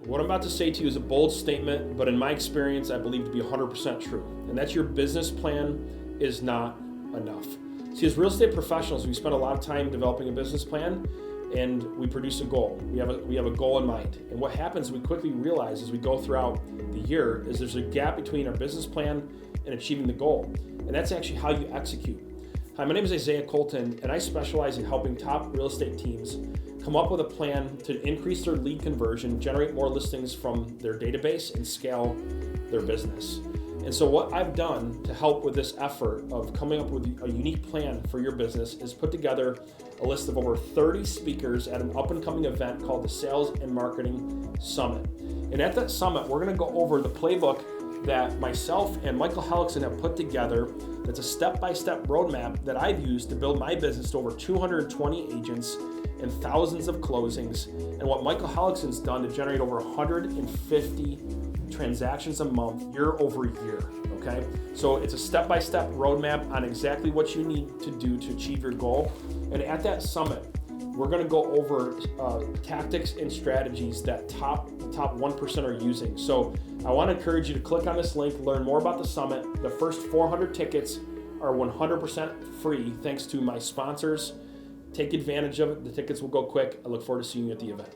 What I'm about to say to you is a bold statement, but in my experience, I believe to be 100% true. And that's your business plan is not enough. See, as real estate professionals, we spend a lot of time developing a business plan and we produce a goal. We have a goal in mind. And what happens, we quickly realize as we go throughout the year is there's a gap between our business plan and achieving the goal. And that's actually how you execute. Hi, my name is Isaiah Colton, and I specialize in helping top real estate teams come up with a plan to increase their lead conversion, generate more listings from their database, and scale their business. And so what I've done to help with this effort of coming up with a unique plan for your business is put together a list of over 30 speakers at an up-and-coming event called the Sales and Marketing Summit. And at that summit, we're gonna go over the playbook that myself and Michael Hellickson have put together. That's a step-by-step roadmap that I've used to build my business to over 220 agents and thousands of closings, and what Michael Hellickson's done to generate over 150 transactions a month year over year, okay? So it's a step-by-step roadmap on exactly what you need to do to achieve your goal. And at that summit, we're gonna go over tactics and strategies that top 1% are using. So I wanna encourage you to click on this link, learn more about the summit. The first 400 tickets are 100% free thanks to my sponsors. Take advantage of it. The tickets will go quick. I look forward to seeing you at the event.